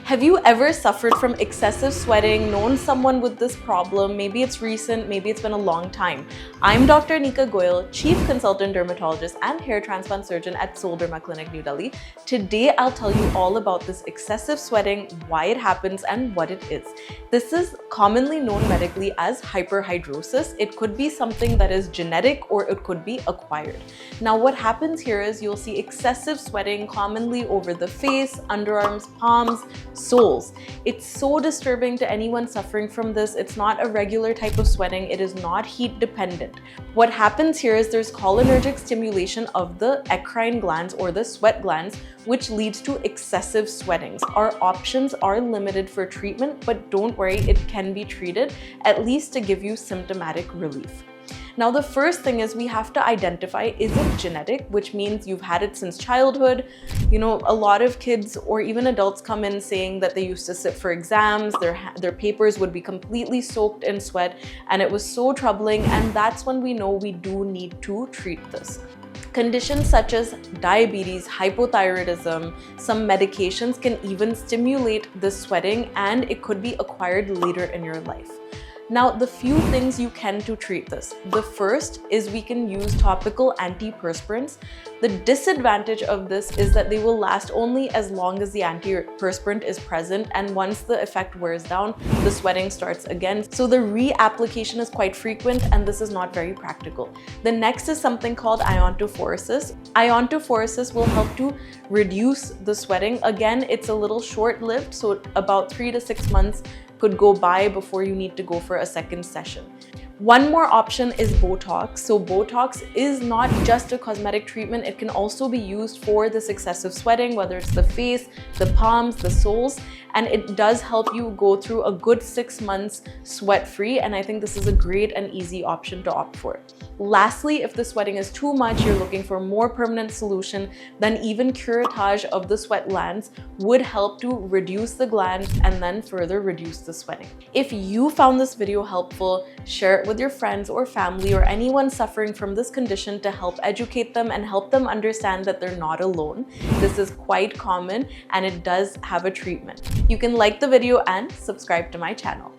Have you ever suffered from excessive sweating, known someone with this problem? Maybe it's recent, maybe it's been a long time. I'm Dr. Nika Goyal, Chief Consultant Dermatologist and Hair Transplant Surgeon at Soul Derma Clinic, New Delhi. Today, I'll tell you all about this excessive sweating, why it happens, and what it is. This is commonly known medically as hyperhidrosis. It could be something that is genetic or it could be acquired. Now, what happens here is you'll see excessive sweating commonly over the face, underarms, palms, soles. It's so disturbing to anyone suffering from this. It's not a regular type of sweating. It is not heat dependent. What happens here is there's cholinergic stimulation of the eccrine glands or the sweat glands, which leads to excessive sweatings. Our options are limited for treatment, but don't worry, it can be treated, at least to give you symptomatic relief. Now, the first thing is we have to identify, is it genetic, which means you've had it since childhood. You know, a lot of kids or even adults come in saying that they used to sit for exams, their papers would be completely soaked in sweat, and it was so troubling, and that's when we know we do need to treat this. Conditions such as diabetes, hypothyroidism, some medications can even stimulate the sweating, and it could be acquired later in your life. Now, the few things you can to treat this. The first is we can use topical antiperspirants. The disadvantage of this is that they will last only as long as the antiperspirant is present, and once the effect wears down, the sweating starts again. So the reapplication is quite frequent, and this is not very practical. The next is something called iontophoresis. Iontophoresis will help to reduce the sweating. Again, it's a little short-lived, so about 3 to 6 months could go by before you need to go for a second session. One more option is Botox. So Botox is not just a cosmetic treatment. It can also be used for this excessive sweating, whether it's the face, the palms, the soles, and it does help you go through a good 6 months sweat-free, and I think this is a great and easy option to opt for. Lastly, if the sweating is too much, you're looking for a more permanent solution, then even curettage of the sweat glands would help to reduce the glands and then further reduce the sweating. If you found this video helpful, share it with your friends or family or anyone suffering from this condition to help educate them and help them understand that they're not alone. This is quite common and it does have a treatment. You can like the video and subscribe to my channel.